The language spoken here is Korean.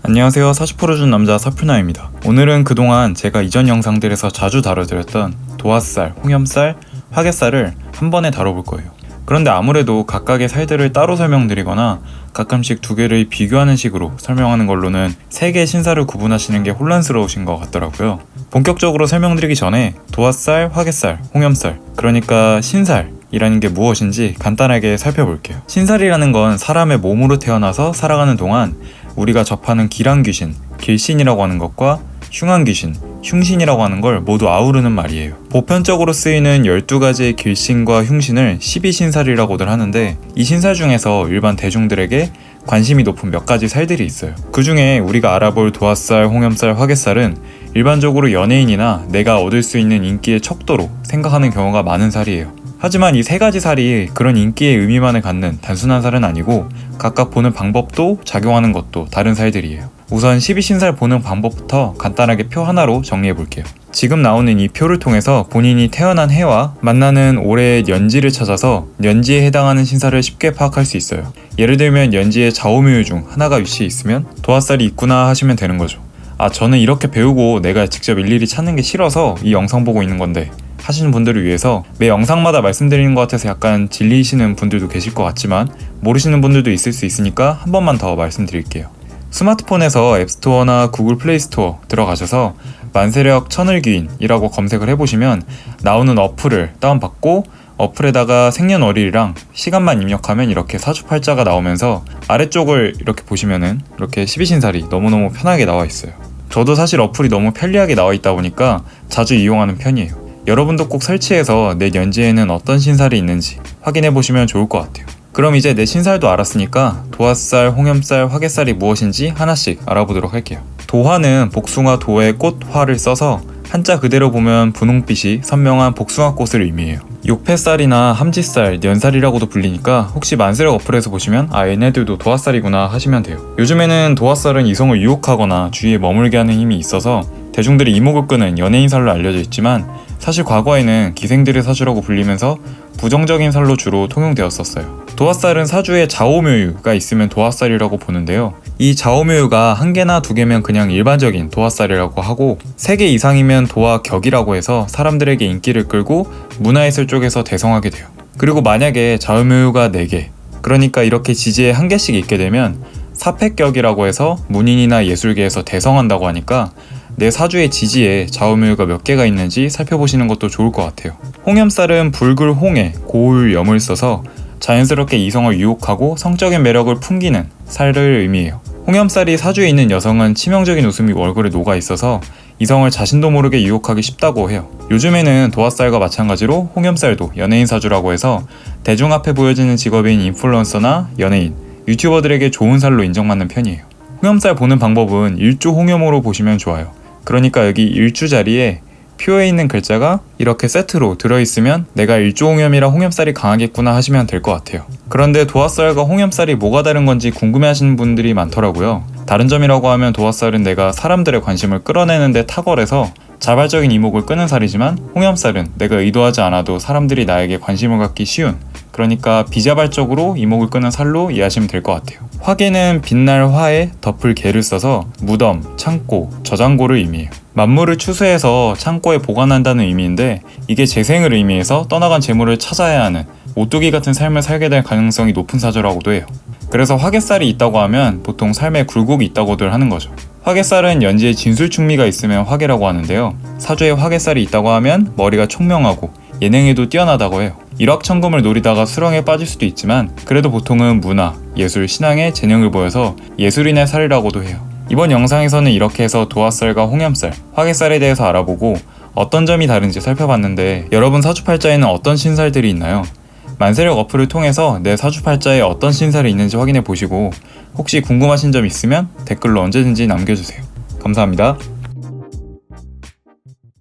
안녕하세요. 사주 풀어준 남자 사풀나입니다. 오늘은 그동안 제가 이전 영상들에서 자주 다뤄드렸던 도화살, 홍염살, 화개살을 한 번에 다뤄볼 거예요. 그런데 아무래도 각각의 살들을 따로 설명드리거나 가끔씩 두 개를 비교하는 식으로 설명하는 걸로는 세 개의 신살을 구분하시는 게 혼란스러우신 것 같더라고요. 본격적으로 설명드리기 전에 도화살, 화개살, 홍염살, 그러니까 신살 이라는 게 무엇인지 간단하게 살펴볼게요. 신살이라는 건 사람의 몸으로 태어나서 살아가는 동안 우리가 접하는 기란귀신, 길신이라고 하는 것과 흉한귀신, 흉신이라고 하는 걸 모두 아우르는 말이에요. 보편적으로 쓰이는 12가지의 길신과 흉신을 12신살이라고들 하는데, 이 신살 중에서 일반 대중들에게 관심이 높은 몇 가지 살들이 있어요. 그 중에 우리가 알아볼 도화살, 홍염살, 화개살은 일반적으로 연예인이나 내가 얻을 수 있는 인기의 척도로 생각하는 경우가 많은 살이에요. 하지만 이 세 가지 살이 그런 인기의 의미만을 갖는 단순한 살은 아니고 각각 보는 방법도 작용하는 것도 다른 살들이에요. 우선 12신살 보는 방법부터 간단하게 표 하나로 정리해 볼게요. 지금 나오는 이 표를 통해서 본인이 태어난 해와 만나는 올해의 연지를 찾아서 연지에 해당하는 신살을 쉽게 파악할 수 있어요. 예를 들면 연지의 좌우묘유 중 하나가 위치해 있으면 도화살이 있구나 하시면 되는 거죠. 저는 이렇게 배우고 내가 직접 일일이 찾는 게 싫어서 이 영상 보고 있는 건데 하시는 분들을 위해서 매 영상마다 말씀드리는 것 같아서 약간 질리시는 분들도 계실 것 같지만 모르시는 분들도 있을 수 있으니까 한 번만 더 말씀드릴게요. 스마트폰에서 앱스토어나 구글 플레이스토어 들어가셔서 만세력 천을귀인이라고 검색을 해보시면 나오는 어플을 다운받고 어플에다가 생년월일이랑 시간만 입력하면 이렇게 사주팔자가 나오면서 아래쪽을 이렇게 보시면은 이렇게 12신살이 너무너무 편하게 나와 있어요. 저도 사실 어플이 너무 편리하게 나와 있다 보니까 자주 이용하는 편이에요. 여러분도 꼭 설치해서 내 연지에는 어떤 신살이 있는지 확인해 보시면 좋을 것 같아요. 그럼 이제 내 신살도 알았으니까 도화살, 홍염살, 화개살이 무엇인지 하나씩 알아보도록 할게요. 도화는 복숭아 도의 꽃화를 써서 한자 그대로 보면 분홍빛이 선명한 복숭아꽃을 의미해요. 육패살이나 함지살, 년살이라고도 불리니까 혹시 만세력 어플에서 보시면 얘네들도 도화살이구나 하시면 돼요. 요즘에는 도화살은 이성을 유혹하거나 주위에 머물게 하는 힘이 있어서 대중들이 이목을 끄는 연예인살로 알려져 있지만 사실 과거에는 기생들의 사주라고 불리면서 부정적인 살로 주로 통용되었었어요. 도화살은 사주에 좌우묘유가 있으면 도화살이라고 보는데요. 이 좌우묘유가 한 개나 두 개면 그냥 일반적인 도화살이라고 하고 3개 이상이면 도화격이라고 해서 사람들에게 인기를 끌고 문화예술 쪽에서 대성하게 돼요. 그리고 만약에 좌우묘유가 4개, 그러니까 이렇게 지지에 한 개씩 있게 되면 사패격이라고 해서 문인이나 예술계에서 대성한다고 하니까 내 사주의 지지에 좌우묘유가 몇 개가 있는지 살펴보시는 것도 좋을 것 같아요. 홍염살은 붉을 홍에 고울 염을 써서 자연스럽게 이성을 유혹하고 성적인 매력을 풍기는 살을 의미해요. 홍염살이 사주에 있는 여성은 치명적인 웃음이 얼굴에 녹아 있어서 이성을 자신도 모르게 유혹하기 쉽다고 해요. 요즘에는 도화살과 마찬가지로 홍염살도 연예인 사주라고 해서 대중 앞에 보여지는 직업인 인플루언서나 연예인, 유튜버들에게 좋은 살로 인정받는 편이에요. 홍염살 보는 방법은 일주 홍염으로 보시면 좋아요. 그러니까 여기 일주 자리에 표에 있는 글자가 이렇게 세트로 들어있으면 내가 일조홍염이라 홍염살이 강하겠구나 하시면 될 것 같아요. 그런데 도화살과 홍염살이 뭐가 다른 건지 궁금해하시는 분들이 많더라고요. 다른 점이라고 하면 도화살은 내가 사람들의 관심을 끌어내는 데 탁월해서 자발적인 이목을 끄는 살이지만 홍염살은 내가 의도하지 않아도 사람들이 나에게 관심을 갖기 쉬운, 그러니까 비자발적으로 이목을 끄는 살로 이해하시면 될 것 같아요. 화개는 빛날 화에 덮을 개를 써서 무덤, 창고, 저장고를 의미해요. 만물을 추수해서 창고에 보관한다는 의미인데 이게 재생을 의미해서 떠나간 재물을 찾아야 하는 오뚜기 같은 삶을 살게 될 가능성이 높은 사주라고도 해요. 그래서 화개살이 있다고 하면 보통 삶에 굴곡이 있다고들 하는 거죠. 화개살은 연지에 진술충미가 있으면 화개라고 하는데요. 사주에 화개살이 있다고 하면 머리가 총명하고 예능에도 뛰어나다고 해요. 일확천금을 노리다가 수렁에 빠질 수도 있지만 그래도 보통은 문화, 예술, 신앙에 재능을 보여서 예술인의 살이라고도 해요. 이번 영상에서는 이렇게 해서 도화살과 홍염살, 화개살에 대해서 알아보고 어떤 점이 다른지 살펴봤는데 여러분 사주팔자에는 어떤 신살들이 있나요? 만세력 어플을 통해서 내 사주팔자에 어떤 신살이 있는지 확인해 보시고 혹시 궁금하신 점 있으면 댓글로 언제든지 남겨주세요. 감사합니다.